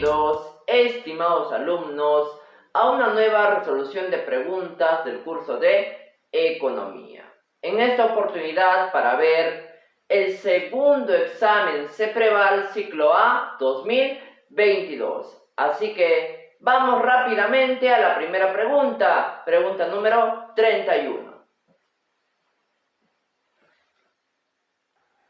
Bienvenidos, estimados alumnos, a una nueva resolución de preguntas del curso de Economía. En esta oportunidad para ver el segundo examen CEPREVAL Ciclo A 2022. Así que vamos rápidamente a la primera pregunta, pregunta número 31.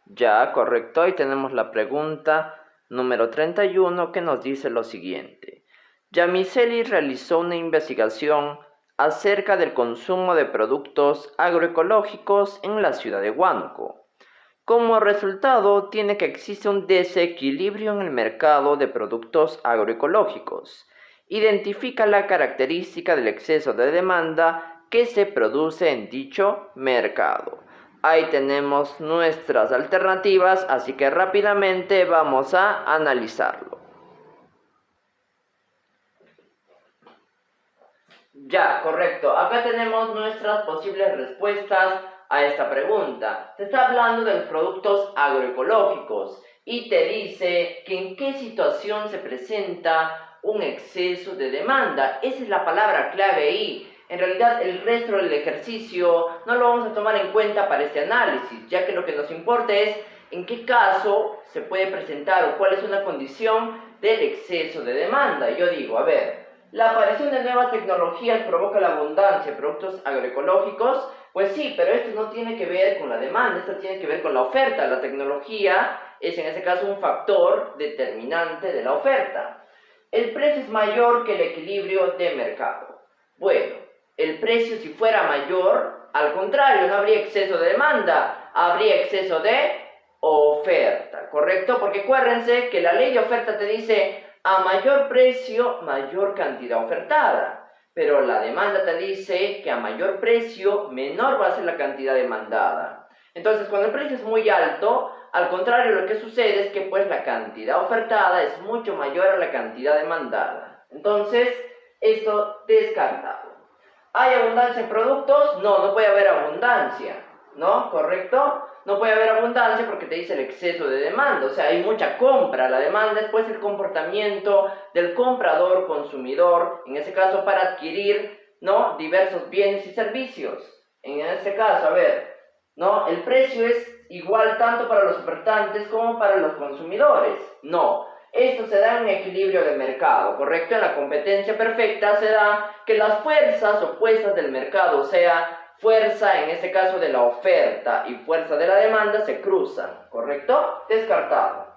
Ya, correcto, y tenemos la pregunta número 31 que nos dice lo siguiente. Yamiceli realizó una investigación acerca del consumo de productos agroecológicos en la ciudad de Huánuco. Como resultado, tiene que existe un desequilibrio en el mercado de productos agroecológicos. Identifica la característica del exceso de demanda que se produce en dicho mercado. Ahí tenemos nuestras alternativas, así que rápidamente vamos a analizarlo. Ya, correcto. Acá tenemos nuestras posibles respuestas a esta pregunta. Se está hablando de los productos agroecológicos y te dice que en qué situación se presenta un exceso de demanda. Esa es la palabra clave ahí. En realidad el resto del ejercicio no lo vamos a tomar en cuenta para este análisis, ya que lo que nos importa es en qué caso se puede presentar o cuál es una condición del exceso de demanda. Yo digo, a ver, la aparición de nuevas tecnologías provoca la abundancia de productos agroecológicos. Pues sí, pero esto no tiene que ver con la demanda, esto tiene que ver con la oferta. La tecnología es en este caso un factor determinante de la oferta. El precio es mayor que el equilibrio de mercado. Bueno, el precio si fuera mayor, al contrario, no habría exceso de demanda, habría exceso de oferta, ¿correcto? Porque acuérdense que la ley de oferta te dice a mayor precio, mayor cantidad ofertada. Pero la demanda te dice que a mayor precio, menor va a ser la cantidad demandada. Entonces, cuando el precio es muy alto, al contrario, lo que sucede es que pues la cantidad ofertada es mucho mayor a la cantidad demandada. Entonces, esto descartado. ¿Hay abundancia en productos? No, no puede haber abundancia, ¿no? ¿Correcto? No puede haber abundancia porque te dice el exceso de demanda, o sea, hay mucha compra. La demanda es pues el comportamiento del comprador, consumidor, en ese caso para adquirir, ¿no?, diversos bienes y servicios. En ese caso, a ver, ¿no?, el precio es igual tanto para los ofertantes como para los consumidores. No, esto se da en un equilibrio de mercado, ¿correcto? En la competencia perfecta se da que las fuerzas opuestas del mercado, o sea, fuerza en este caso de la oferta y fuerza de la demanda, se cruzan, ¿correcto? Descartado.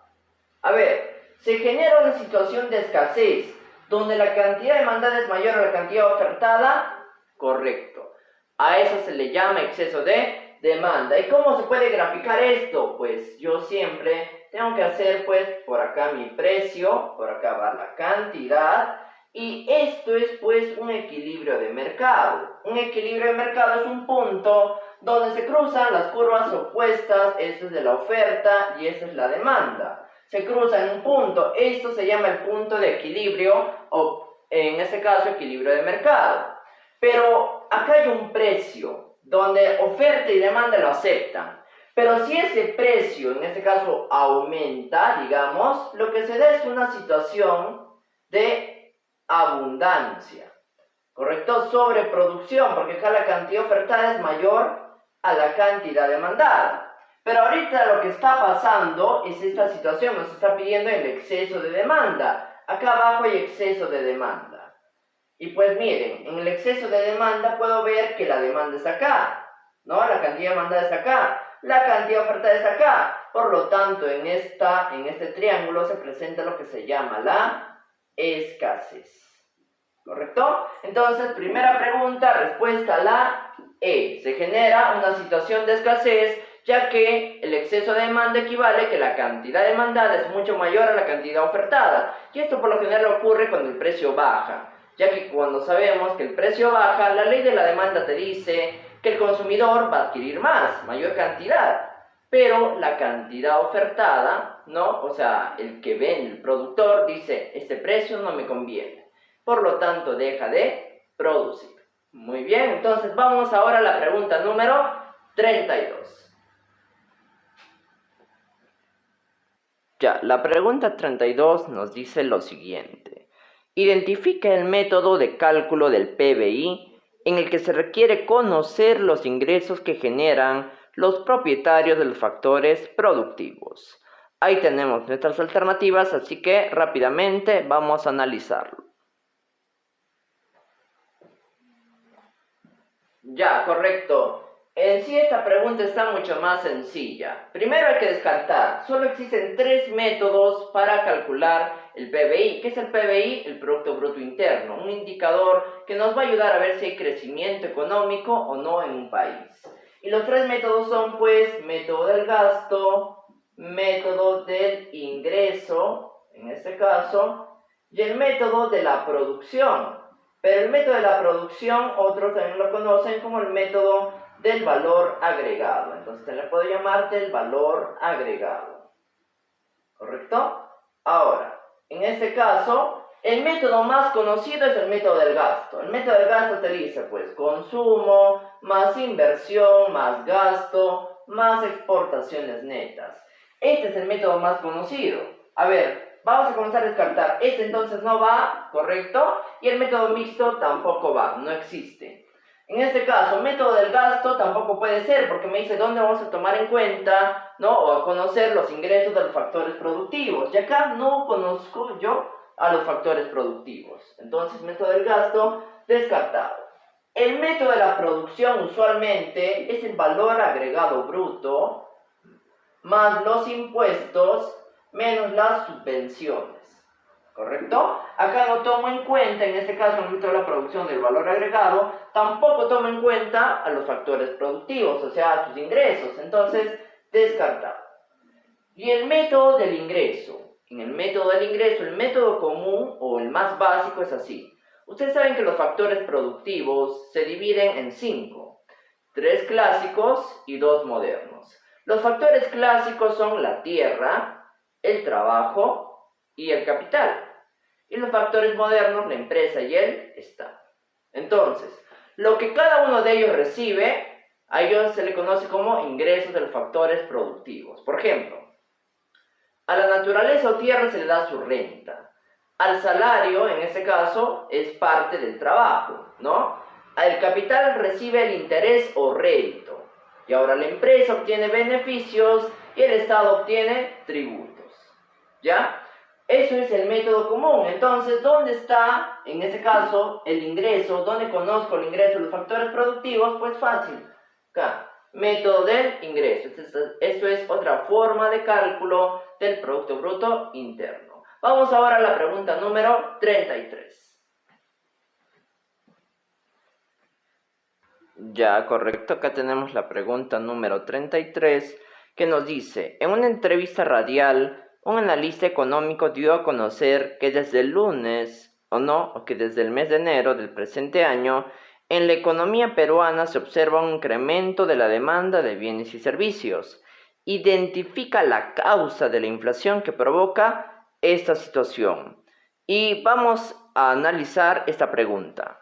A ver, se genera una situación de escasez donde la cantidad demandada es mayor a la cantidad ofertada, correcto. A eso se le llama exceso de demanda. ¿Y cómo se puede graficar esto? Pues yo siempre tengo que hacer pues por acá mi precio, por acá va la cantidad, y esto es pues un equilibrio de mercado. Un equilibrio de mercado es un punto donde se cruzan las curvas opuestas, esto es de la oferta y esta es la demanda. Se cruzan en un punto, esto se llama el punto de equilibrio o en este caso equilibrio de mercado. Pero acá hay un precio donde oferta y demanda lo aceptan. Pero si ese precio, en este caso, aumenta, digamos, lo que se da es una situación de abundancia, ¿correcto? Sobreproducción, porque acá la cantidad ofertada es mayor a la cantidad demandada. Pero ahorita lo que está pasando es esta situación, nos está pidiendo el exceso de demanda. Acá abajo hay exceso de demanda. Y pues miren, en el exceso de demanda puedo ver que la demanda es acá, ¿no? La cantidad demandada es acá, la cantidad ofertada es acá. Por lo tanto, en este triángulo se presenta lo que se llama la escasez. ¿Correcto? Entonces, primera pregunta, respuesta la E. Se genera una situación de escasez, ya que el exceso de demanda equivale que la cantidad demandada es mucho mayor a la cantidad ofertada. Y esto por lo general ocurre cuando el precio baja, ya que cuando sabemos que el precio baja, la ley de la demanda te dice que el consumidor va a adquirir más, mayor cantidad. Pero la cantidad ofertada, ¿no? O sea, el que vende, el productor, dice, este precio no me conviene. Por lo tanto, deja de producir. Muy bien, entonces vamos ahora a la pregunta número 32. Ya, la pregunta 32 nos dice lo siguiente. Identifica el método de cálculo del PBI en el que se requiere conocer los ingresos que generan los propietarios de los factores productivos. Ahí tenemos nuestras alternativas, así que rápidamente vamos a analizarlo. Ya, correcto. En sí esta pregunta está mucho más sencilla. Primero hay que descartar. Solo existen 3 métodos para calcular el PBI. ¿Qué es el PBI? El Producto Bruto Interno. Un indicador que nos va a ayudar a ver si hay crecimiento económico o no en un país. Y los 3 métodos son pues método del gasto, método del ingreso, en este caso, y el método de la producción. Pero el método de la producción, otros también lo conocen como el método del valor agregado. Entonces se le puede llamar del valor agregado. ¿Correcto? Ahora, en este caso, el método más conocido es el método del gasto. El método del gasto te dice, pues, consumo, más inversión, más gasto, más exportaciones netas. Este es el método más conocido. A ver, vamos a comenzar a descartar. Este entonces no va, ¿correcto? Y el método mixto tampoco va, no existe. En este caso, el método del gasto tampoco puede ser, porque me dice dónde vamos a tomar en cuenta, ¿no? O a conocer los ingresos de los factores productivos. Y acá no conozco yo a los factores productivos. Entonces, método del gasto, descartado. El método de la producción usualmente es el valor agregado bruto más los impuestos menos las subvenciones. ¿Correcto? Acá no tomo en cuenta, en este caso, en el método de la producción del valor agregado, tampoco tomo en cuenta a los factores productivos, o sea, a sus ingresos. Entonces, descartado. Y el método del ingreso. En el método del ingreso, el método común o el más básico es así. Ustedes saben que los factores productivos se dividen en 5. 3 clásicos y 2 modernos. Los factores clásicos son la tierra, el trabajo y el capital. Y los factores modernos, la empresa y el Estado. Entonces, lo que cada uno de ellos recibe, a ellos se le conoce como ingresos de los factores productivos. Por ejemplo, a la naturaleza o tierra se le da su renta. Al salario, en este caso, es parte del trabajo, ¿no? El capital recibe el interés o rédito. Y ahora la empresa obtiene beneficios y el Estado obtiene tributos. ¿Ya? Eso es el método común. Entonces, ¿dónde está, en este caso, el ingreso? ¿Dónde conozco el ingreso de los factores productivos? Pues fácil. Acá, método del ingreso. Esto es otra forma de cálculo del Producto Bruto Interno. Vamos ahora a la pregunta número 33. Ya, correcto. Acá tenemos la pregunta número 33 que nos dice, en una entrevista radial, un analista económico dio a conocer que desde el lunes, o que desde el mes de enero del presente año, en la economía peruana se observa un incremento de la demanda de bienes y servicios. Identifica la causa de la inflación que provoca esta situación. Y vamos a analizar esta pregunta.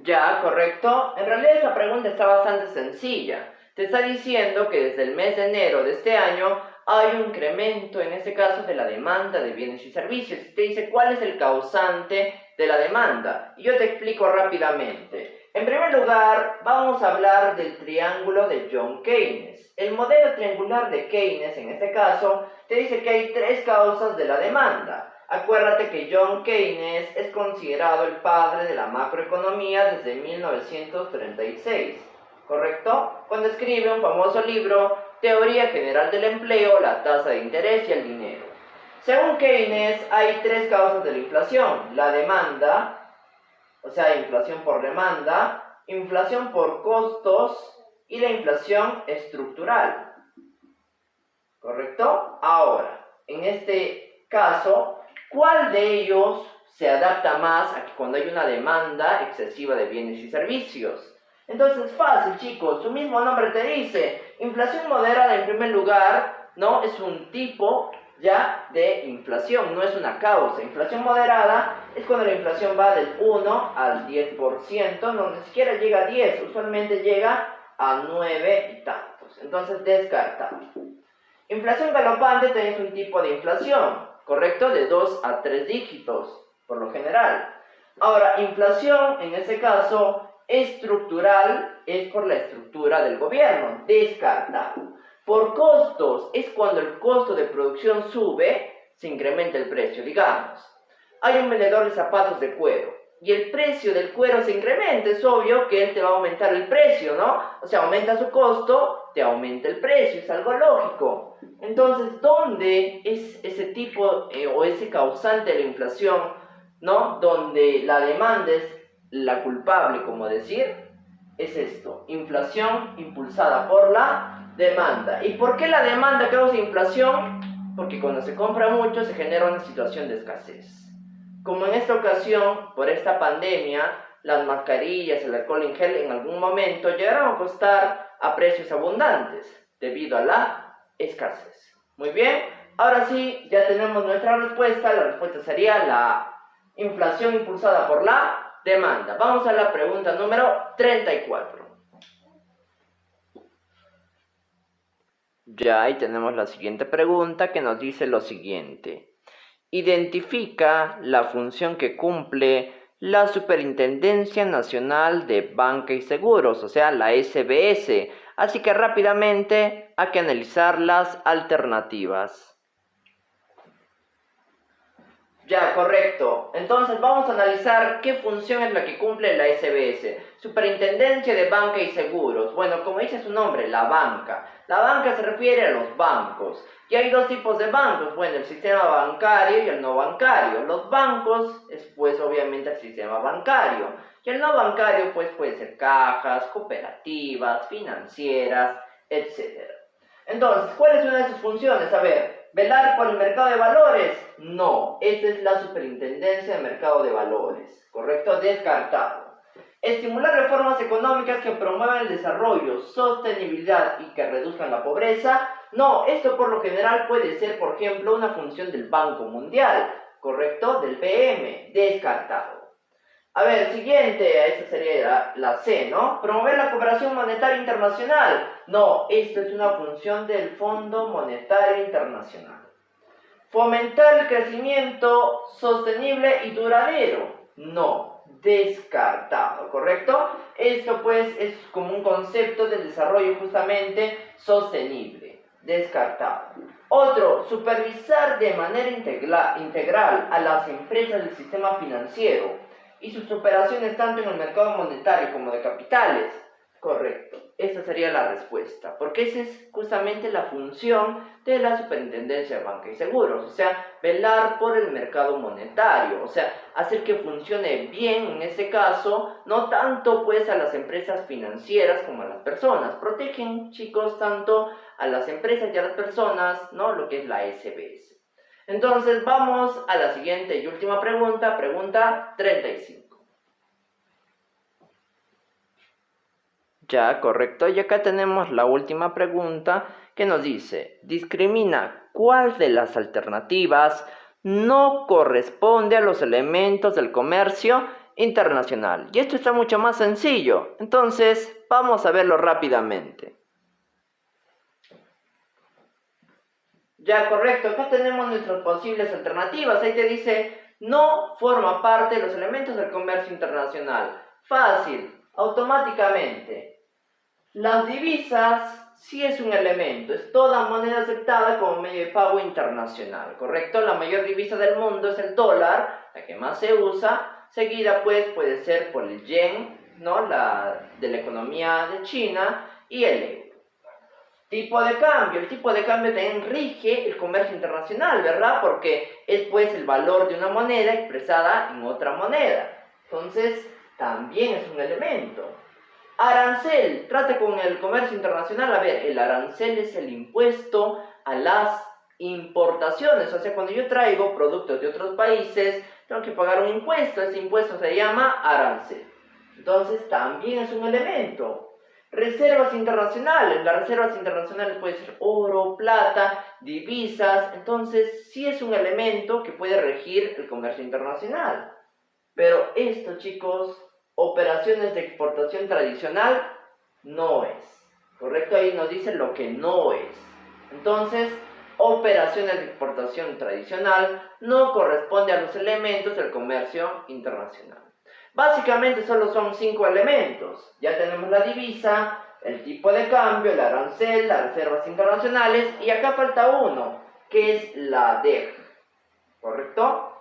Ya, correcto. En realidad esta pregunta está bastante sencilla. Te está diciendo que desde el mes de enero de este año hay un incremento, en este caso, de la demanda de bienes y servicios. Y te dice cuál es el causante de la demanda. Y yo te explico rápidamente. En primer lugar, vamos a hablar del triángulo de John Keynes. El modelo triangular de Keynes, en este caso, te dice que hay 3 causas de la demanda. Acuérdate que John Keynes es considerado el padre de la macroeconomía desde 1936, ¿correcto? Cuando escribe un famoso libro, Teoría General del Empleo, la tasa de interés y el dinero. Según Keynes, hay 3 causas de la inflación: la demanda, o sea, inflación por demanda, inflación por costos y la inflación estructural, ¿correcto? Ahora, en este caso, ¿cuál de ellos se adapta más a que cuando hay una demanda excesiva de bienes y servicios? Entonces, fácil, chicos, su mismo nombre te dice, inflación moderada en primer lugar, ¿no? Es un tipo ya de inflación, no es una causa. Inflación moderada es cuando la inflación va del 1 al 10%, no ni siquiera llega a 10, usualmente llega a 9 y tantos. bancos. Entonces, descartado. Inflación galopante también es un tipo de inflación, ¿correcto? De 2 a 3 dígitos, por lo general. Ahora, inflación, en este caso, estructural, es por la estructura del gobierno, descartado. Por costos, es cuando el costo de producción sube, se incrementa el precio, digamos. Hay un vendedor de zapatos de cuero y el precio del cuero se incrementa, es obvio que él te va a aumentar el precio, ¿no? O sea, aumenta su costo, te aumenta el precio, es algo lógico. Entonces, ¿dónde es ese tipo o ese causante de la inflación, ¿no? Donde la demanda es la culpable, como decir, es esto, inflación impulsada por la demanda. ¿Y por qué la demanda causa inflación? Porque cuando se compra mucho se genera una situación de escasez. Como en esta ocasión, por esta pandemia, las mascarillas, el alcohol en gel en algún momento llegaron a costar a precios abundantes debido a la escasez. Muy bien, ahora sí, ya tenemos nuestra respuesta. La respuesta sería la inflación impulsada por la demanda. Vamos a la pregunta número 34. Ya ahí tenemos la siguiente pregunta que nos dice lo siguiente. Identifica la función que cumple la Superintendencia Nacional de Banca y Seguros, o sea, la SBS. Así que rápidamente hay que analizar las alternativas. Ya, correcto. Entonces vamos a analizar qué función es la que cumple la SBS. Superintendencia de Banca y Seguros. Bueno, como dice su nombre, la banca. La banca se refiere a los bancos. Y hay dos tipos de bancos. Bueno, el sistema bancario y el no bancario. Los bancos es pues obviamente el sistema bancario. Y el no bancario pues puede ser cajas, cooperativas, financieras, etc. Entonces, ¿cuál es una de sus funciones? A ver, ¿velar por el mercado de valores? No, esta es la Superintendencia de Mercado de Valores, ¿correcto? Descartado. Estimular reformas económicas que promuevan el desarrollo, sostenibilidad y que reduzcan la pobreza. No, esto por lo general puede ser, por ejemplo, una función del Banco Mundial, ¿correcto? Del BM, descartado. A ver, siguiente, esta sería la C, ¿no? Promover la cooperación monetaria internacional. No, esto es una función del Fondo Monetario Internacional. Fomentar el crecimiento sostenible y duradero. No, descartado, ¿correcto? Esto pues es como un concepto del desarrollo justamente sostenible. Descartado. Otro, supervisar de manera integral a las empresas del sistema financiero y sus operaciones tanto en el mercado monetario como de capitales. Correcto, esa sería la respuesta, porque esa es justamente la función de la Superintendencia de Banca y Seguros, o sea, velar por el mercado monetario, o sea, hacer que funcione bien en este caso, no tanto pues a las empresas financieras como a las personas. Protegen, chicos, tanto a las empresas y a las personas, ¿no? Lo que es la SBS. Entonces vamos a la siguiente y última pregunta, pregunta 35. Ya, correcto. Y acá tenemos la última pregunta que nos dice, discrimina cuál de las alternativas no corresponde a los elementos del comercio internacional. Y esto está mucho más sencillo. Entonces, vamos a verlo rápidamente. Ya, correcto. Acá tenemos nuestras posibles alternativas. Ahí te dice, no forma parte de los elementos del comercio internacional. Fácil, automáticamente. Las divisas sí es un elemento, es toda moneda aceptada como medio de pago internacional, ¿correcto? La mayor divisa del mundo es el dólar, la que más se usa, seguida pues puede ser por el yen, ¿no? De la economía de China y el euro. Tipo de cambio, el tipo de cambio también rige el comercio internacional, ¿verdad? Porque es pues el valor de una moneda expresada en otra moneda, entonces también es un elemento. Arancel, trata con el comercio internacional. A ver, el arancel es el impuesto a las importaciones. O sea, cuando yo traigo productos de otros países, tengo que pagar un impuesto. Ese impuesto se llama arancel. Entonces, también es un elemento. Reservas internacionales. Las reservas internacionales pueden ser oro, plata, divisas. Entonces, sí es un elemento que puede regir el comercio internacional. Pero esto, chicos, operaciones de exportación tradicional no es, ¿correcto? Ahí nos dice lo que no es. Entonces, operaciones de exportación tradicional no corresponde a los elementos del comercio internacional. Básicamente solo son 5 elementos. Ya tenemos la divisa, el tipo de cambio, el arancel, las reservas internacionales y acá falta uno, que es la DEG, ¿correcto?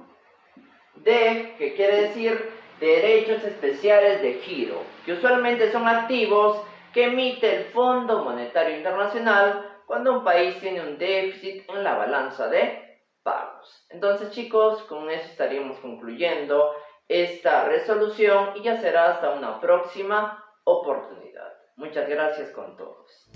DEG, que quiere decir derechos especiales de giro, que usualmente son activos que emite el Fondo Monetario Internacional cuando un país tiene un déficit en la balanza de pagos. Entonces, chicos, con eso estaríamos concluyendo esta resolución y ya será hasta una próxima oportunidad. Muchas gracias con todos.